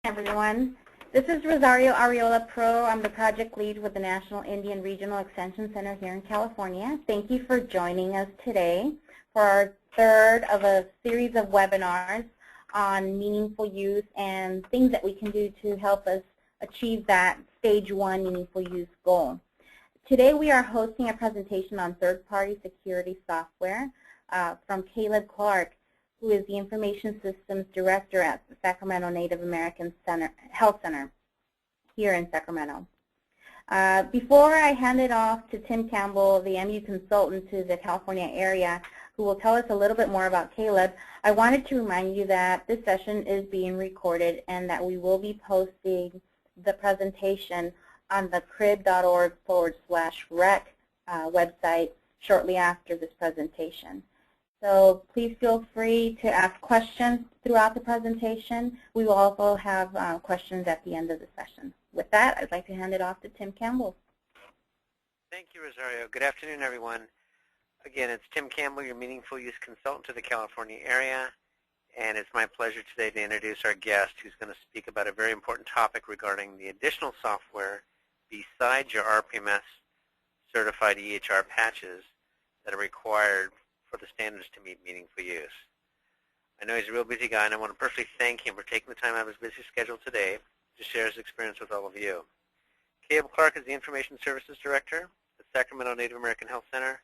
Everyone. This is Rosario Arreola Pro. I'm the project lead with the National Indian Regional Extension Center here in California. Thank you for joining us today for our third of a series of webinars on meaningful use and things that we can do to help us achieve that stage 1 meaningful use goal. Today we are hosting a presentation on third-party security software from Kaleb, who is the Information Systems Director at the Sacramento Native American Health Center here in Sacramento. Before I hand it off to Tim Campbell, the MU consultant to the California area, who will tell us a little bit more about Kaleb, I wanted to remind you that this session is being recorded and that we will be posting the presentation on the CRIHB.org/rec website shortly after this presentation. So please feel free to ask questions throughout the presentation. We will also have questions at the end of the session. With that, I'd like to hand it off to Tim Campbell. Thank you, Rosario. Good afternoon, everyone. Again, it's Tim Campbell, your Meaningful Use Consultant to the California area, and it's my pleasure today to introduce our guest who's going to speak about a very important topic regarding the additional software besides your RPMS certified EHR patches that are required for the standards to meet meaningful use. I know he's a real busy guy, and I want to personally thank him for taking the time out of his busy schedule today to share his experience with all of you. Kaleb Clark is the Information Services Director at Sacramento Native American Health Center.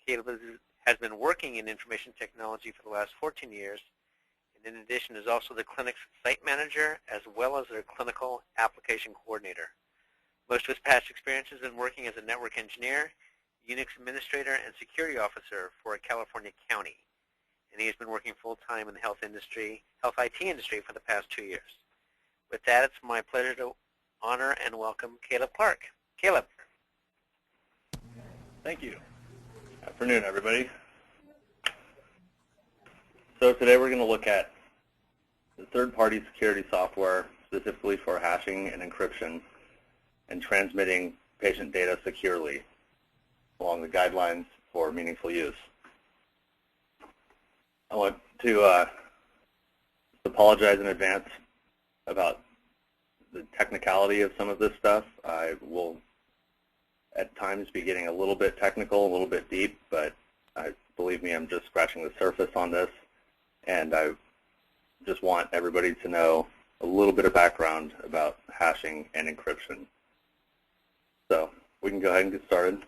Kaleb has been working in information technology for the last 14 years, and in addition is also the clinic's site manager as well as their clinical application coordinator. Most of his past experience has been working as a network engineer, Unix administrator, and security officer for a California county. And he has been working full-time in the health IT industry for the past 2 years. With that, it's my pleasure to honor and welcome Kaleb Clark. Kaleb. Thank you. Afternoon, everybody. So today we're going to look at the third-party security software specifically for hashing and encryption and transmitting patient data securely along the guidelines for meaningful use. I want to apologize in advance about the technicality of some of this stuff. I will at times be getting a little bit technical, a little bit deep, but believe me, I'm just scratching the surface on this, and I just want everybody to know a little bit of background about hashing and encryption. So we can go ahead and get started.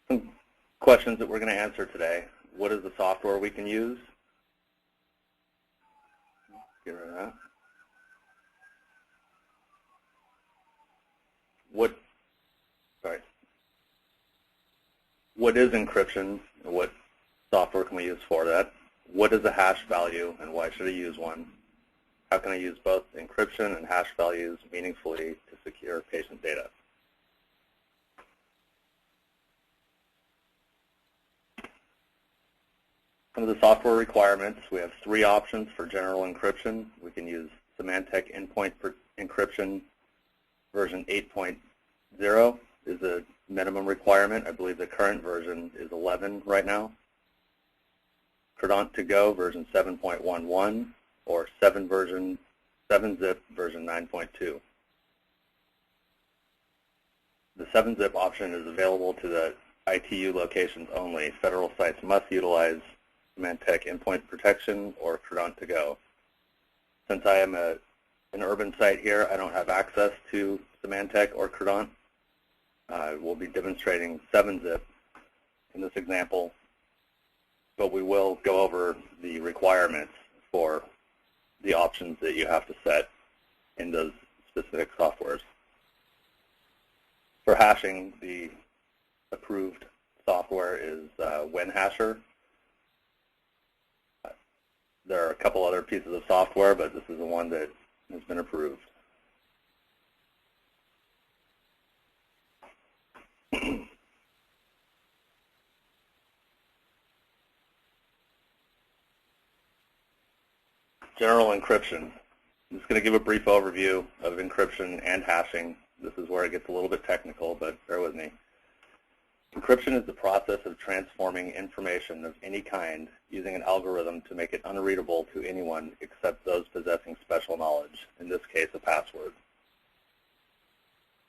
Some questions that we're going to answer today. What is the software we can use? Get rid of that. What is encryption, and what software can we use for that? What is a hash value, and why should I use one? How can I use both encryption and hash values meaningfully to secure patient data? Some of the software requirements, we have 3 options for general encryption. We can use Symantec Endpoint Encryption version 8.0 is a minimum requirement. I believe the current version is 11 right now. Credant to Go version 7.11 or 7-zip version 9.2. The 7-zip option is available to the ITU locations only. Federal sites must utilize Symantec Endpoint Protection or Credant to Go. Since I am an urban site here, I don't have access to Symantec or Credant. We'll be demonstrating 7-zip in this example, but we will go over the requirements for the options that you have to set in those specific softwares. For hashing, the approved software is WinHasher. There are a couple other pieces of software, but this is the one that has been approved. General encryption. I'm just going to give a brief overview of encryption and hashing. This is where it gets a little bit technical, but bear with me. Encryption is the process of transforming information of any kind using an algorithm to make it unreadable to anyone except those possessing special knowledge, in this case a password.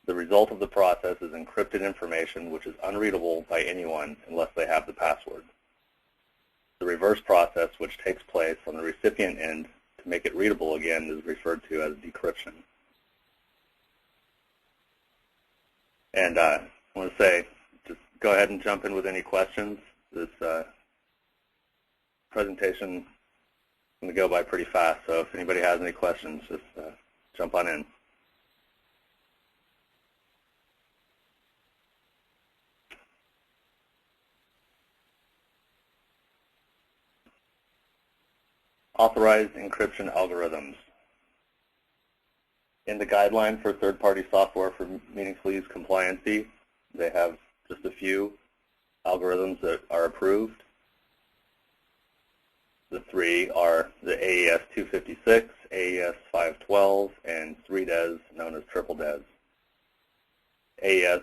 The result of the process is encrypted information which is unreadable by anyone unless they have the password. The reverse process, which takes place on the recipient end to make it readable again, is referred to as decryption. And I want to say, just go ahead and jump in with any questions. This presentation is going to go by pretty fast, so if anybody has any questions, just jump on in. Authorized encryption algorithms. In the guideline for third-party software for meaningful use compliancy, they have just a few algorithms that are approved. The three are the AES 256, AES 512, and 3DES, known as triple DES. AES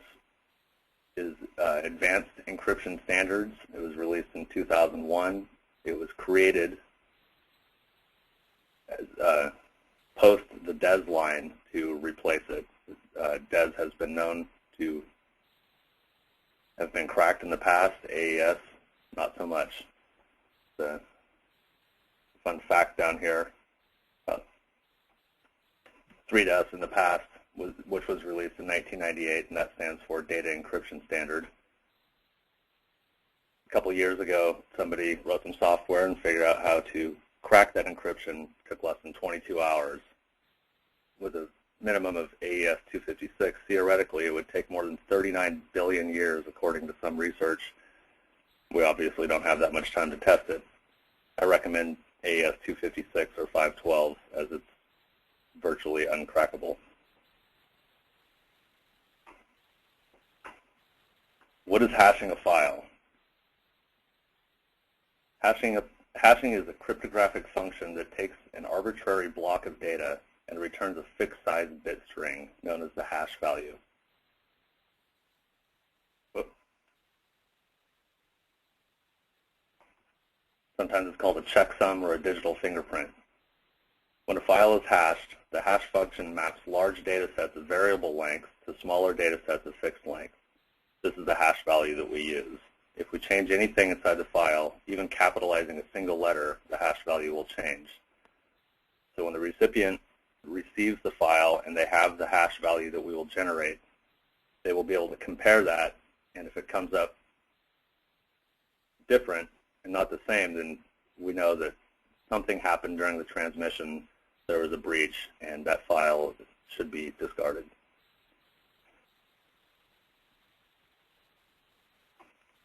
is Advanced Encryption Standards. It was released in 2001. It was created as post the DES line to replace it. DES has been known to have been cracked in the past. AES, not so much. The fun fact down here, 3DES in the past, which was released in 1998, and that stands for Data Encryption Standard. A couple years ago, somebody wrote some software and figured out how to crack that encryption. It took less than 22 hours. With a minimum of AES 256, theoretically it would take more than 39 billion years, according to some research. We obviously don't have that much time to test it. I recommend AES 256 or 512 as it's virtually uncrackable. What is hashing a file? Hashing is a cryptographic function that takes an arbitrary block of data and returns a fixed size bit string known as the hash value. Sometimes it's called a checksum or a digital fingerprint. When a file is hashed, the hash function maps large data sets of variable length to smaller data sets of fixed length. This is the hash value that we use. If we change anything inside the file, even capitalizing a single letter, the hash value will change. So when the recipient receives the file and they have the hash value that we will generate, they will be able to compare that, and if it comes up different and not the same, then we know that something happened during the transmission, there was a breach, and that file should be discarded.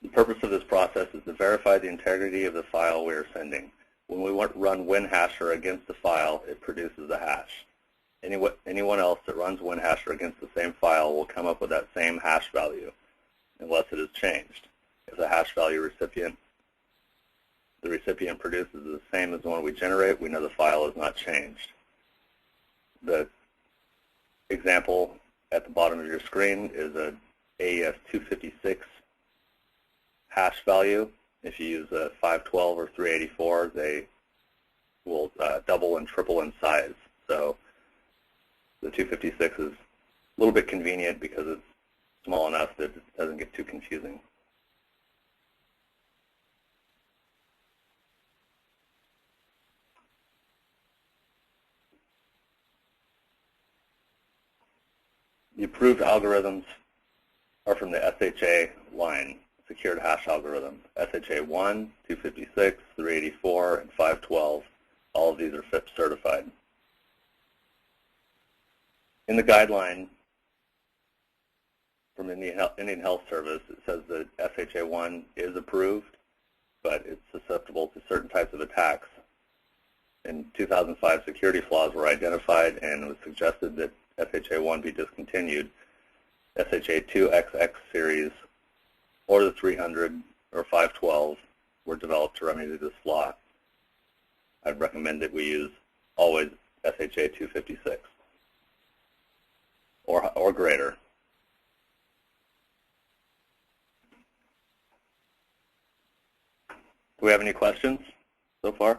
The purpose of this process is to verify the integrity of the file we are sending. When we run WinHasher against the file, it produces a hash. Anyone else that runs WinHasher against the same file will come up with that same hash value, unless it is changed. If the hash value the recipient produces is the same as the one we generate, we know the file is not changed. The example at the bottom of your screen is a AES 256 hash value. If you use a 512 or 384, they will double and triple in size. So the 256 is a little bit convenient because it's small enough that it doesn't get too confusing. The approved algorithms are from the SHA line, Secured Hash Algorithm. SHA 1, 256, 384, and 512. All of these are FIPS certified. In the guideline from Indian Health Service, it says that SHA 1 is approved, but it's susceptible to certain types of attacks. In 2005, security flaws were identified, and it was suggested that SHA 1 be discontinued. SHA 2XX series or the 300 or 512 were developed to remedy this flaw. I'd recommend that we use always SHA 256 or greater. Do we have any questions so far?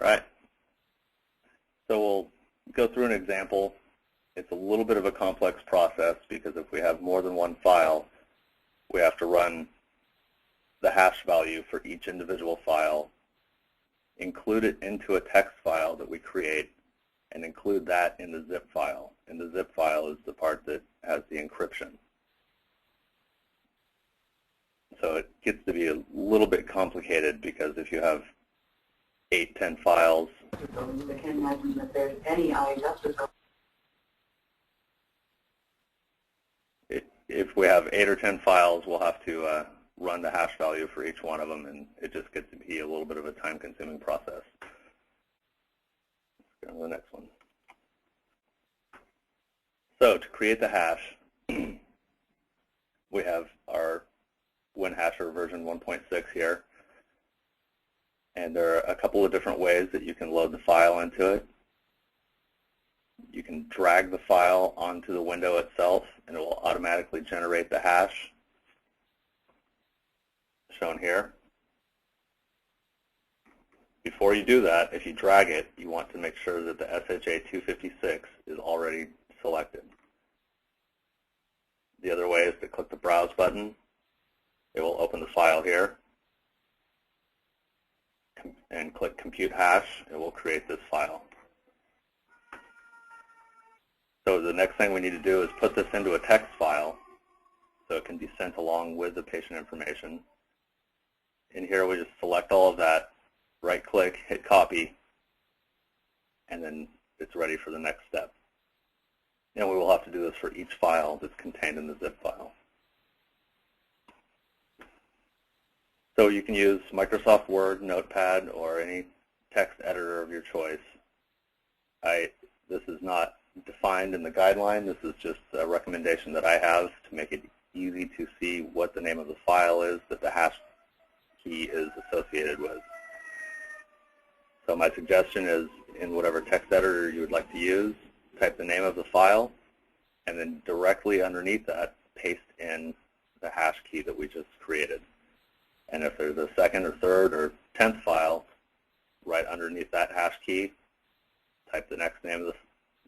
All right. So we'll go through an example. It's a little bit of a complex process because if we have more than one file, we have to run the hash value for each individual file, include it into a text file that we create, and include that in the zip file. And the zip file is the part that has the encryption. So it gets to be a little bit complicated because if you have 8, 10 files, if we have 8 or 10 files, we'll have to run the hash value for each one of them, and it just gets to be a little bit of a time-consuming process. Let's go to the next one. So to create the hash, we have our WinHasher version 1.6 here, and there are a couple of different ways that you can load the file into it. You can drag the file onto the window itself, and it will automatically generate the hash, shown here. Before you do that, if you drag it, you want to make sure that the SHA-256 is already selected. The other way is to click the Browse button. It will open the file here, and click Compute Hash. It will create this file. So the next thing we need to do is put this into a text file so it can be sent along with the patient information. In here, we just select all of that, right-click, hit Copy, and then it's ready for the next step. And we will have to do this for each file that's contained in the zip file. So you can use Microsoft Word, Notepad, or any text editor of your choice. This is not defined in the guideline. This is just a recommendation that I have to make it easy to see what the name of the file is that the hash key is associated with. So my suggestion is, in whatever text editor you would like to use, type the name of the file, and then directly underneath that, paste in the hash key that we just created. And if there's a second or third or 10th file, right underneath that hash key, type the next name of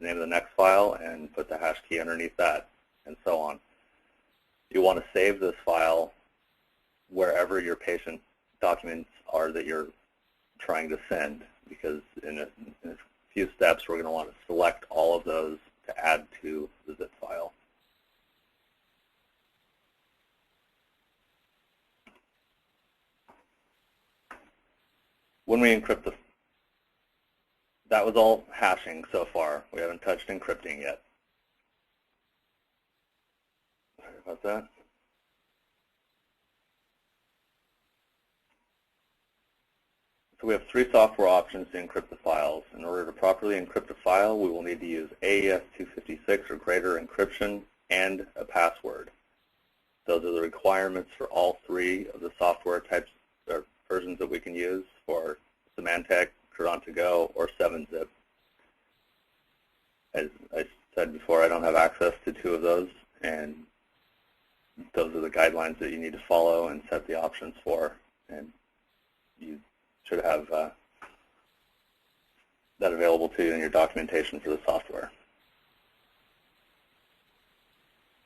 the next file and put the hash key underneath that, and so on. You want to save this file wherever your patient documents are that you're trying to send, because in a few steps we're going to want to select all of those to add to the zip file. When we encrypt that was all hashing so far. We haven't touched encrypting yet. Sorry about that. So we have 3 software options to encrypt the files. In order to properly encrypt a file, we will need to use AES-256 or greater encryption and a password. Those are the requirements for all 3 of the software types or versions that we can use for Symantec, Credant2Go, or 7-Zip. As I said before, I don't have access to 2 of those, and those are the guidelines that you need to follow and set the options for. And you should have that available to you in your documentation for the software.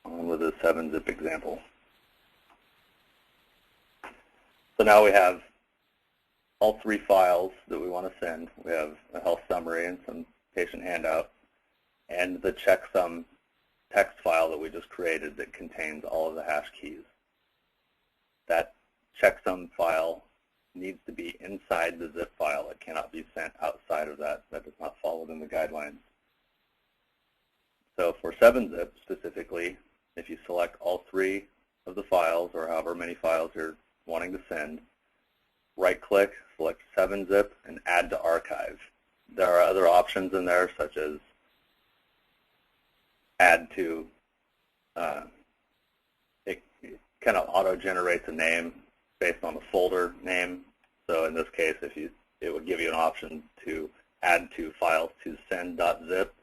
On with the 7-Zip example. So now we have all 3 files that we want to send. We have a health summary and some patient handout, and the checksum text file that we just created that contains all of the hash keys. That checksum file needs to be inside the zip file. It cannot be sent outside of that. That is not followed in the guidelines. So for 7-Zip specifically, if you select all 3 of the files, or however many files you're wanting to send, right-click, select 7-Zip, and add to archive. There are other options in there, such as add to, it kind of auto-generates a name based on the folder name. So in this case, it would give you an option to add to files to send.zip.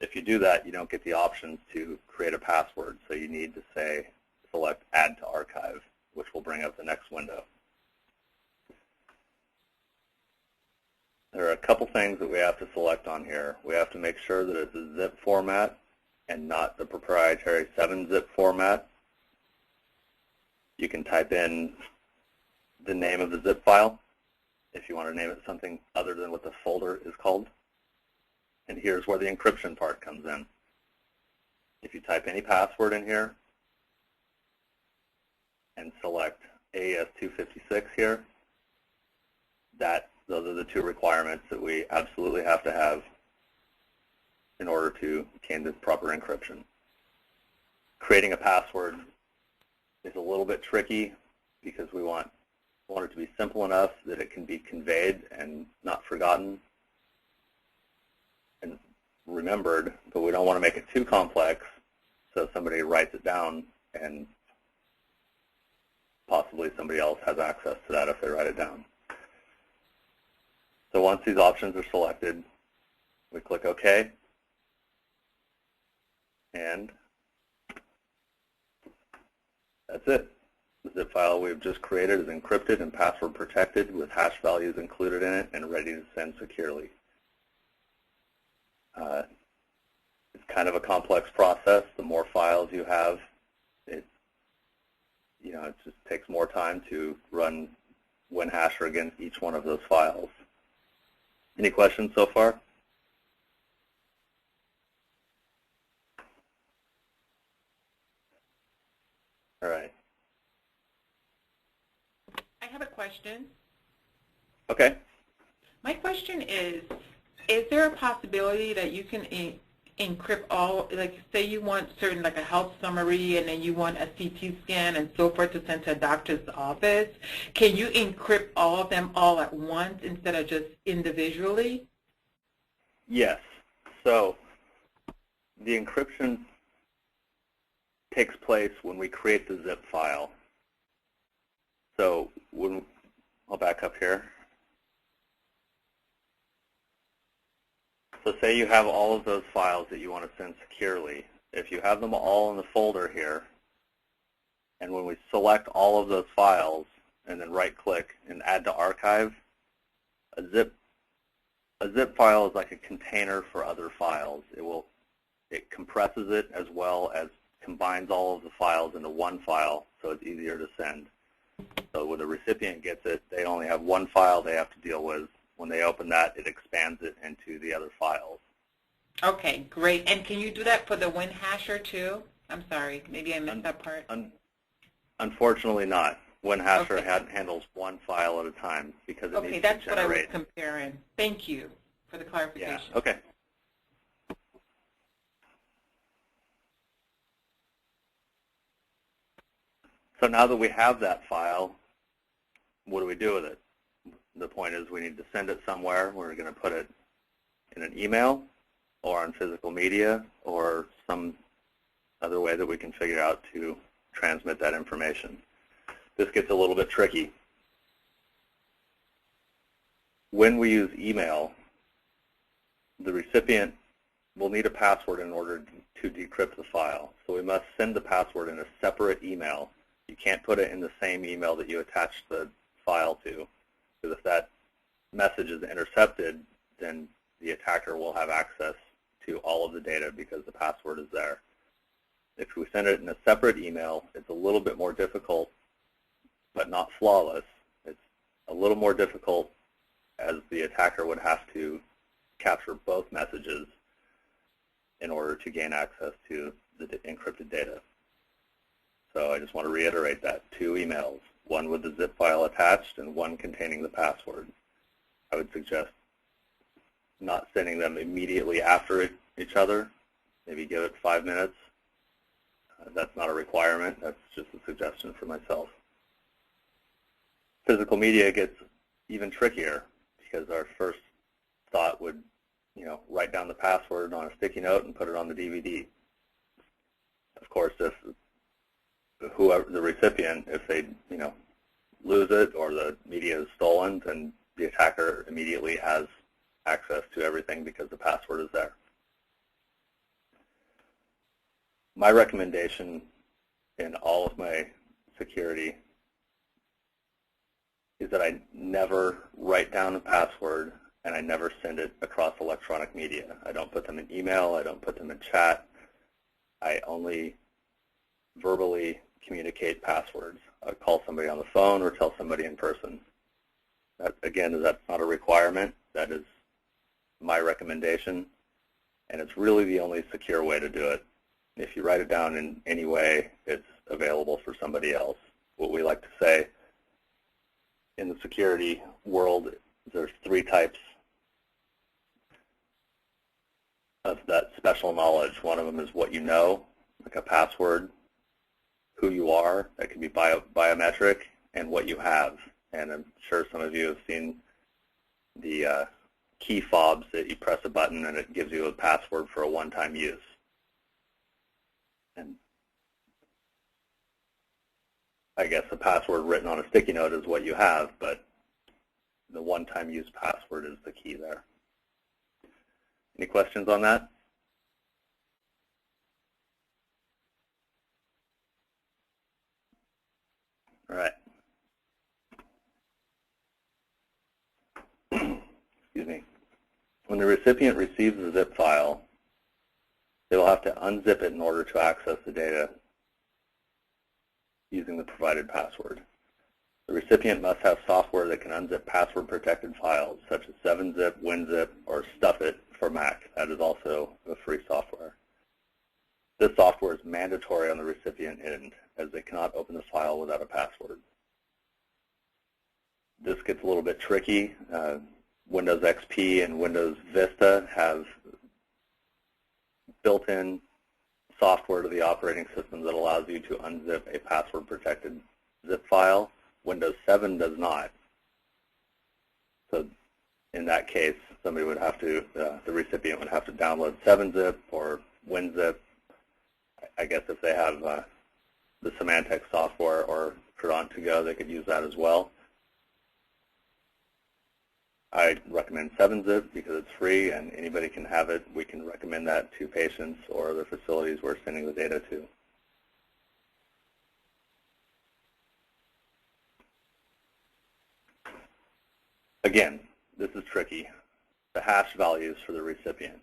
If you do that, you don't get the options to create a password, so you need to say, select Add to Archive, which will bring up the next window. There are a couple things that we have to select on here. We have to make sure that it's a zip format and not the proprietary 7-zip format. You can type in the name of the zip file if you want to name it something other than what the folder is called. And here's where the encryption part comes in. If you type any password in here and select AES-256 here, those are the two requirements that we absolutely have to have in order to gain the proper encryption. Creating a password is a little bit tricky because we want it to be simple enough that it can be conveyed and not forgotten and remembered, but we don't want to make it too complex so somebody writes it down and possibly somebody else has access to that if they write it down. So once these options are selected, we click OK, and that's it. The zip file we've just created is encrypted and password protected with hash values included in it and ready to send securely. It's kind of a complex process. The more files you have, it just takes more time to run WinHasher against each one of those files. Any questions so far? All right. I have a question. Okay. My question is there a possibility that you can encrypt all, like say you want certain, like a health summary and then you want a CT scan and so forth to send to a doctor's office, can you encrypt all of them all at once instead of just individually? Yes. So the encryption takes place when we create the zip file. So I'll back up here. So say you have all of those files that you want to send securely. If you have them all in the folder here, and when we select all of those files and then right-click and add to archive, a zip file is like a container for other files. It compresses it as well as combines all of the files into one file, so it's easier to send. So when the recipient gets it, they only have one file they have to deal with. When they open that, it expands it into the other files. Okay, great. And can you do that for the WinHasher too? I'm sorry, maybe I missed that part. Unfortunately not. WinHasher Okay. handles one file at a time because it needs to generate. Okay, that's what I was comparing. Thank you for the clarification. Yeah, okay. So now that we have that file, what do we do with it? The point is we need to send it somewhere. We're going to put it in an email or on physical media or some other way that we can figure out to transmit that information. This gets a little bit tricky. When we use email, the recipient will need a password in order to decrypt the file. So we must send the password in a separate email. You can't put it in the same email that you attach the file to, because if that message is intercepted, then the attacker will have access to all of the data because the password is there. If we send it in a separate email, it's a little bit more difficult, but not flawless. It's a little more difficult as the attacker would have to capture both messages in order to gain access to the encrypted data. So I just want to reiterate that. 2 emails, one with the zip file attached and one containing the password. I would suggest not sending them immediately after each other. Maybe give it 5 minutes. That's not a requirement. That's just a suggestion for myself. Physical media gets even trickier because our first thought would, write down the password on a sticky note and put it on the DVD. Of course, if whoever the recipient, if they, lose it or the media is stolen, then the attacker immediately has access to everything because the password is there. My recommendation in all of my security is that I never write down a password and I never send it across electronic media. I don't put them in email. I don't put them in chat. I only verbally communicate passwords. I call somebody on the phone or tell somebody in person. That, again, that's not a requirement. That is my recommendation, and it's really the only secure way to do it. If you write it down in any way, it's available for somebody else. What we like to say in the security world is there's 3 types of that special knowledge. One of them is what you know, like a password, who you are, that can be biometric, and what you have. And I'm sure some of you have seen the key fobs that you press a button and it gives you a password for a one-time use. And I guess a password written on a sticky note is what you have, but the one-time use password is the key there. Any questions on that? All right. Excuse me. When the recipient receives the zip file, they will have to unzip it in order to access the data using the provided password. The recipient must have software that can unzip password-protected files, such as 7-zip, WinZip, or Stuffit for Mac. That is also a free software. This software is mandatory on the recipient end, as they cannot open the file without a password. This gets a little bit tricky. Windows XP and Windows Vista have built-in software to the operating system that allows you to unzip a password-protected zip file. Windows 7 does not. So in that case, somebody would have to, the recipient would have to download 7-zip or WinZip. I guess if they have the Symantec software or Credant to Go, they could use that as well. I recommend 7-zip because it's free and anybody can have it. We can recommend that to patients or other facilities we're sending the data to. Again, this is tricky. The hash values for the recipient.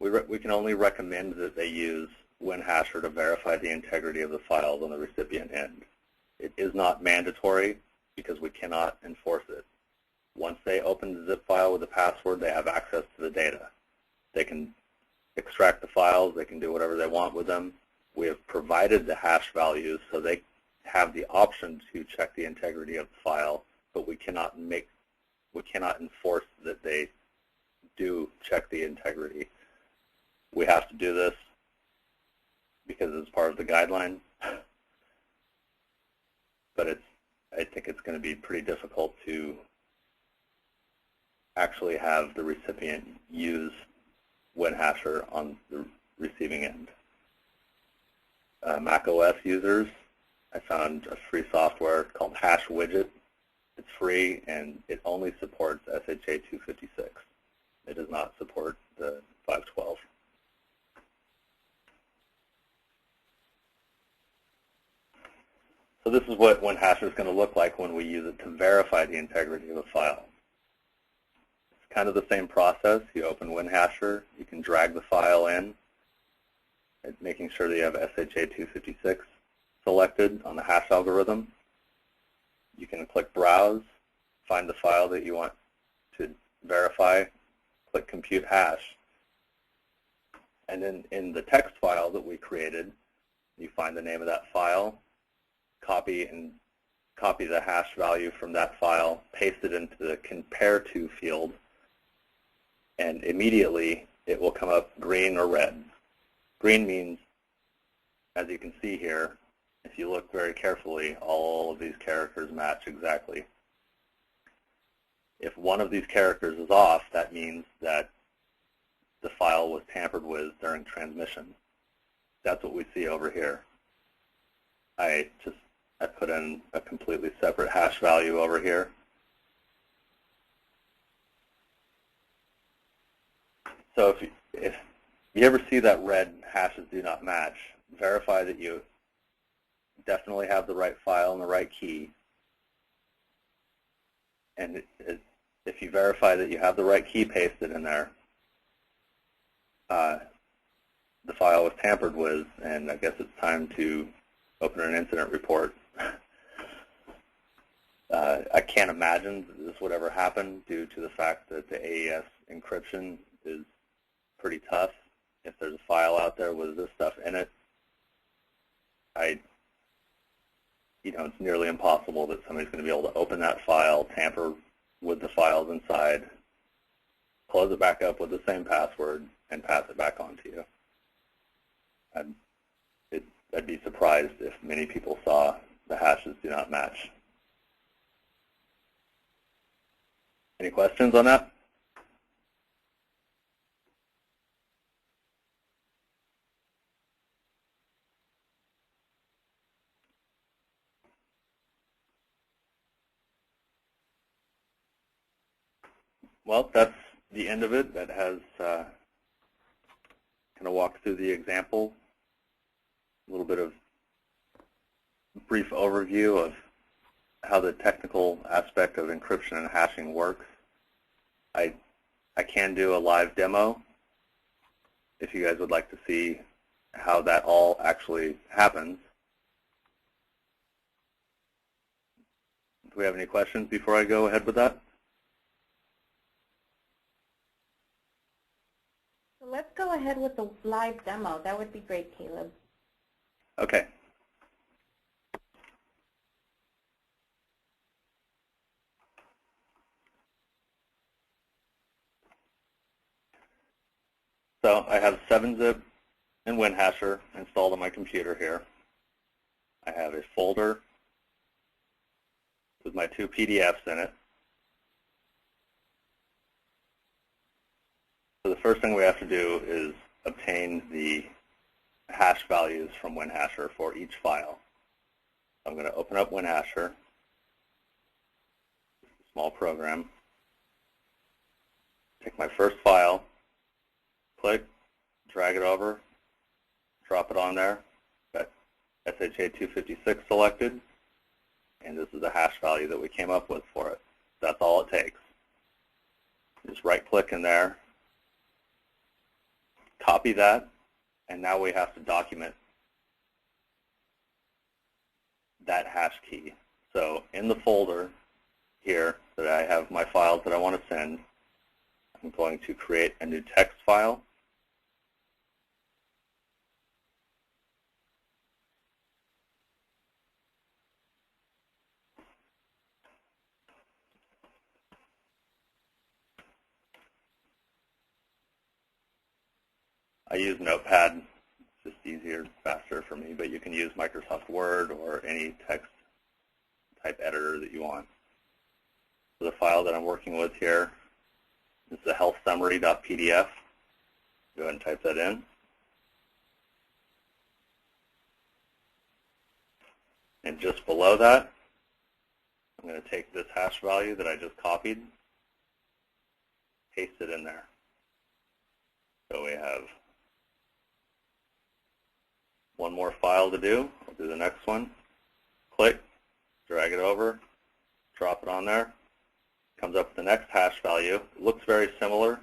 We can only recommend that they use WinHasher to verify the integrity of the files on the recipient end. It is not mandatory because we cannot enforce it. Once they open the zip file with a password, they have access to the data. They can extract the files. They can do whatever they want with them. We have provided the hash values so they have the option to check the integrity of the file, but we cannot enforce that they do check the integrity. We have to do this because it's part of the guideline, but I think it's going to be pretty difficult to actually have the recipient use WinHasher on the receiving end. Mac OS users, I found a free software called Hash Widget. It's free and it only supports SHA 256. It does not support the 512. So this is what WinHasher is going to look like when we use it to verify the integrity of a file. It's kind of the same process. You open WinHasher, you can drag the file in, making sure that you have SHA 256 selected on the hash algorithm. You can click Browse, find the file that you want to verify, click Compute Hash. And then in the text file that we created, you find the name of that file, copy the hash value from that file, paste it into the Compare To field, and immediately it will come up green or red. Green means, as you can see here, if you look very carefully, all of these characters match exactly. If one of these characters is off, that means that the file was tampered with during transmission. That's what we see over here. I put in a completely separate hash value over here. So if you ever see that red hashes do not match, verify that you definitely have the right file and the right key. And if you verify that you have the right key pasted in there, the file was tampered with, and I guess it's time to open an incident report. I can't imagine that this would ever happen due to the fact that the AES encryption is pretty tough. If there's a file out there with this stuff in it, it's nearly impossible that somebody's going to be able to open that file, tamper with the files inside, close it back up with the same password, and pass it back on to you. I'd be surprised if many people saw the hashes do not match. Any questions on that? Well, that's the end of it. That has kind of walked through the example, a little bit of brief overview of how the technical aspect of encryption and hashing works. I can do a live demo if you guys would like to see how that all actually happens. Do we have any questions before I go ahead with that? Let's go ahead with the live demo. That would be great, Caleb. Okay. So I have 7-zip and WinHasher installed on my computer here. I have a folder with my 2 PDFs in it. So the first thing we have to do is obtain the hash values from WinHasher for each file. I'm going to open up WinHasher, small program, take my first file, click, drag it over, drop it on there. Got SHA-256 selected, and this is the hash value that we came up with for it. That's all it takes. Just right-click in there, copy that, and now we have to document that hash key. So in the folder here that I have my files that I want to send, I'm going to create a new text file. I use Notepad. It's just easier, faster for me, but you can use Microsoft Word or any text type editor that you want. So the file that I'm working with here is the healthsummary.pdf. Go ahead and type that in. And just below that, I'm going to take this hash value that I just copied, paste it in there. So we have one more file to do. I'll do the next one. Click, drag it over, drop it on there. Comes up with the next hash value. It looks very similar.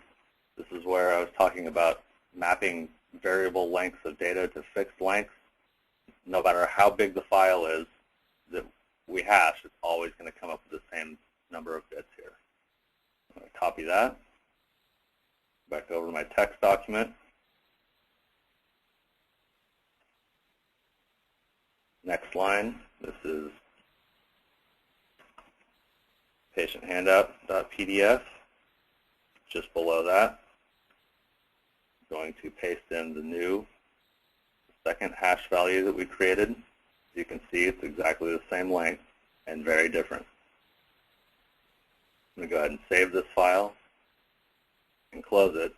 This is where I was talking about mapping variable lengths of data to fixed lengths. No matter how big the file is that we hash, it's always going to come up with the same number of bits here. I'm going to copy that. Back over to my text document. Next line, this is patient handout.pdf. Just below that, I'm going to paste in the new second hash value that we created. As you can see, it's exactly the same length and very different. I'm going to go ahead and save this file and close it.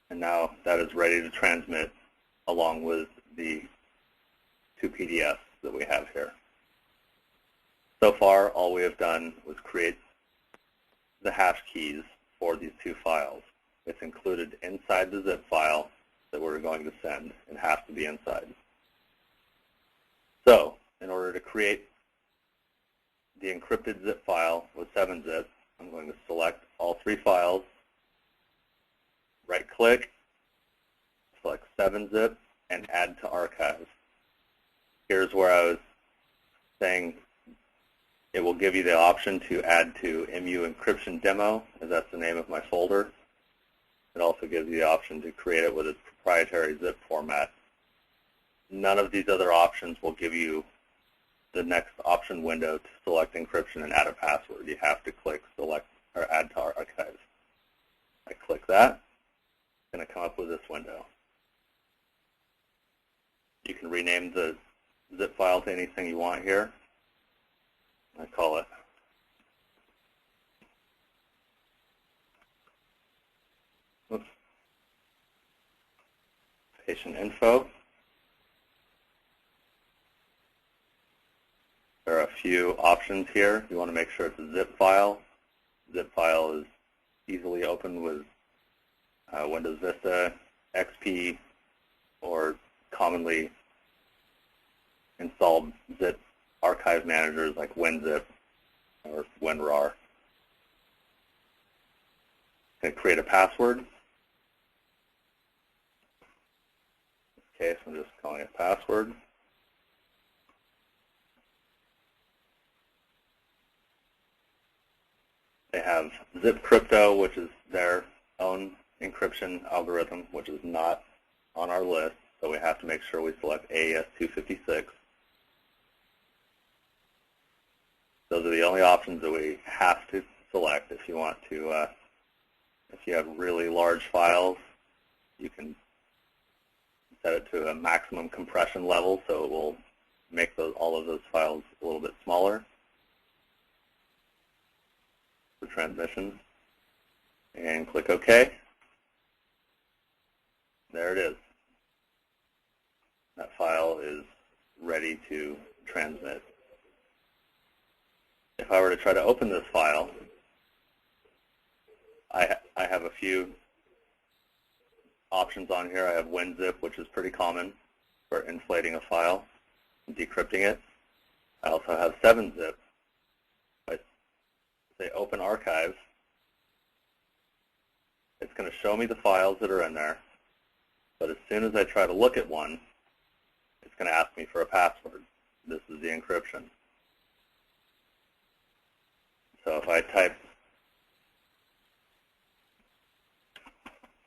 And now that is ready to transmit along with the 2 PDFs that we have here. So far, all we have done was create the hash keys for these 2 files. It's included inside the zip file that we're going to send and has to be inside. So in order to create the encrypted zip file with 7-zip, I'm going to select all 3 files, right-click, select 7-zip, and add to archive. Here's where I was saying it will give you the option to add to MU encryption demo, as that's the name of my folder. It also gives you the option to create it with its proprietary zip format. None of these other options will give you the next option window to select encryption and add a password. You have to click select or add to archive. I click that. It's going to come up with this window. You can rename the zip file to anything you want here. I call it patient info. There are a few options here. You want to make sure it's a zip file. Zip file is easily opened with Windows Vista, XP, or commonly installed zip archive managers like WinZip or WinRAR. Going to create a password. In this case, I'm just calling it password. They have Zip Crypto, which is their own encryption algorithm, which is not on our list, so we have to make sure we select AES 256. Those are the only options that we have to select if you want to, if you have really large files, you can set it to a maximum compression level so it will make all of those files a little bit smaller for transmission. And click OK. There it is. That file is ready to transmit. If I were to try to open this file, I have a few options on here. I have WinZip, which is pretty common for inflating a file and decrypting it. I also have 7-zip. I say Open Archive. It's going to show me the files that are in there, but as soon as I try to look at one, it's going to ask me for a password. This is the encryption. So if I type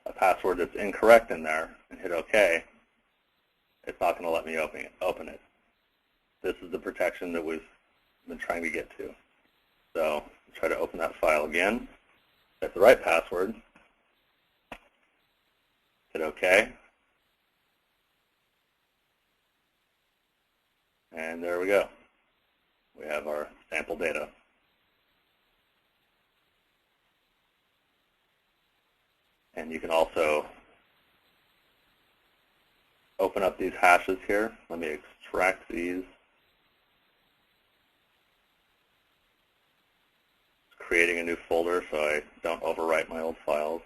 a password that's incorrect in there and hit OK, it's not going to let me open it. This is the protection that we've been trying to get to. So try to open that file again, set the right password, hit OK, and there we go. We have our sample data. And you can also open up these hashes here. Let me extract these. Creating a new folder so I don't overwrite my old files.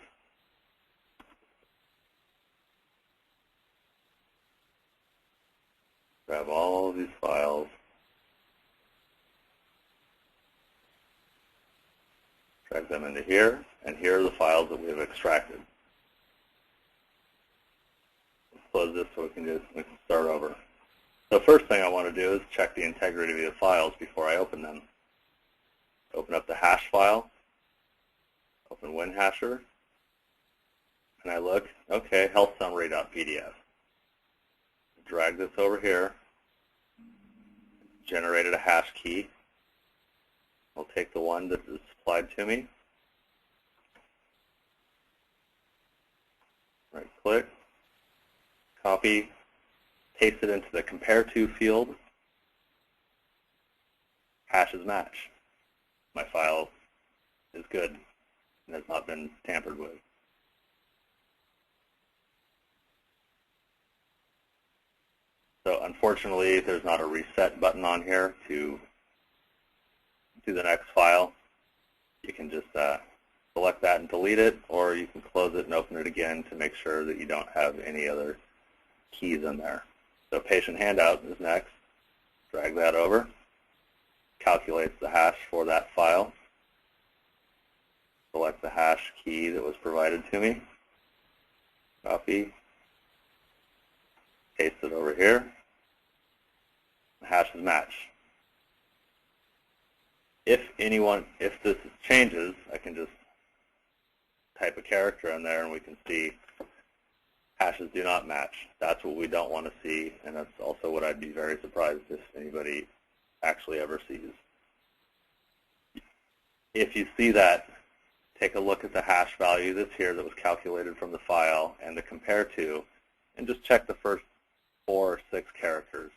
Grab all of these files. Drag them into here, and here are the files that we have extracted. Let's close this so we can start over. The first thing I want to do is check the integrity of the files before I open them. Open up the hash file, open WinHasher, and I look, okay, healthsummary.pdf. Drag this over here, generated a hash key. I'll take the one that is supplied to me, right click, copy, paste it into the compare to field, hashes match. My file is good and has not been tampered with. So unfortunately, there's not a reset button on here to do the next file. You can just select that and delete it, or you can close it and open it again to make sure that you don't have any other keys in there. So patient handout is next. Drag that over. Calculates the hash for that file. Select the hash key that was provided to me. Copy. Paste it over here. The hashes match. If this changes, I can just type a character in there and we can see hashes do not match. That's what we don't want to see, and that's also what I'd be very surprised if anybody actually ever sees. If you see that, take a look at the hash value that's here that was calculated from the file and the compare to, and just check the first 4 or 6 characters.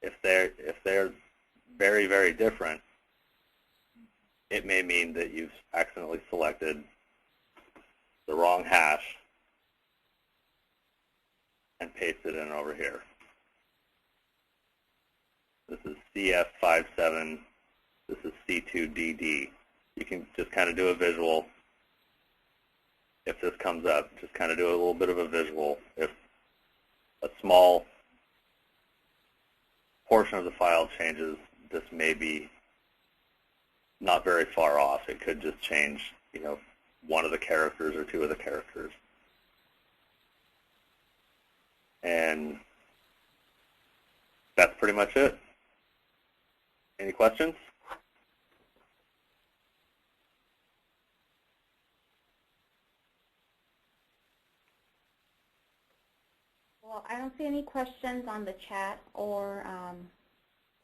If they're very, very different, it may mean that you've accidentally selected the wrong hash and pasted it in over here. This is CF57. This is C2DD. You can just kind of do a visual. If this comes up, just kind of do a little bit of a visual. If a small portion of the file changes, this may be not very far off. It could just change, one of the characters or 2 of the characters. And that's pretty much it. Any questions? Well, I don't see any questions on the chat or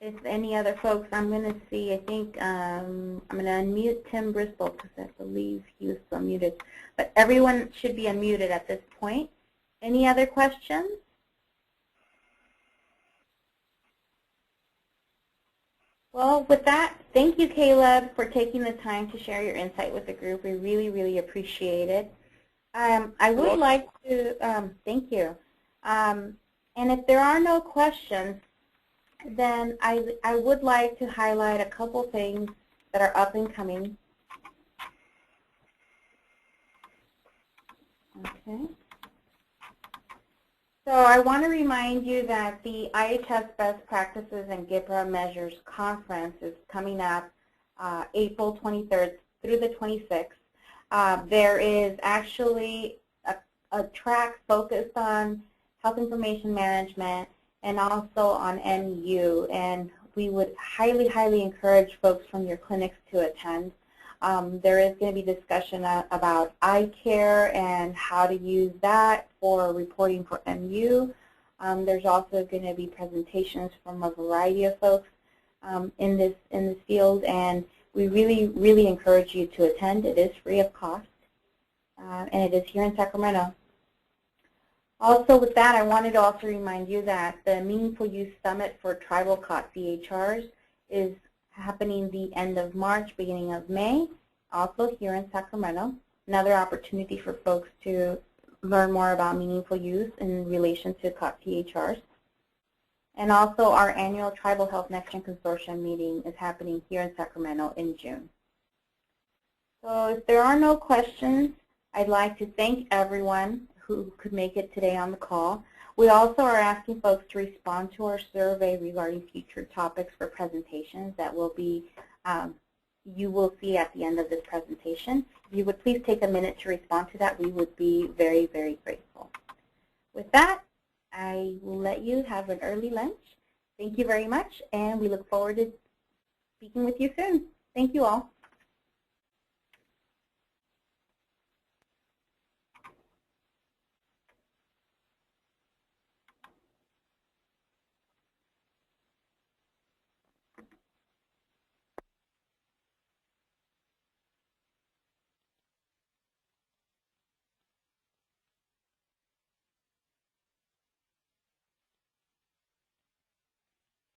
if any other folks. I'm going to see, I think I'm going to unmute Tim Bristol because I believe he was still muted. But everyone should be unmuted at this point. Any other questions? Well, with that, thank you, Kaleb, for taking the time to share your insight with the group. We really, really appreciate it. I would like to, thank you. And if there are no questions, then I would like to highlight a couple things that are up and coming. Okay. So I want to remind you that the IHS Best Practices and GIPRA Measures Conference is coming up April 23rd through the 26th. There is actually a track focused on health information management and also on MU, and we would highly, highly encourage folks from your clinics to attend. There is going to be discussion about eye care and how to use that for reporting for MU. There's also going to be presentations from a variety of folks in this field, and we really, really encourage you to attend. It is free of cost, and it is here in Sacramento. Also with that, I wanted to also remind you that the Meaningful Use Summit for Tribal COT CHRs is happening the end of March, beginning of May, also here in Sacramento. Another opportunity for folks to learn more about meaningful use in relation to COT CHRs. And also our annual Tribal Health Next Gen Consortium meeting is happening here in Sacramento in June. So if there are no questions, I'd like to thank everyone who could make it today on the call. We also are asking folks to respond to our survey regarding future topics for presentations that will be, you will see at the end of this presentation. If you would please take a minute to respond to that, we would be very, very grateful. With that, I will let you have an early lunch. Thank you very much, and we look forward to speaking with you soon. Thank you all.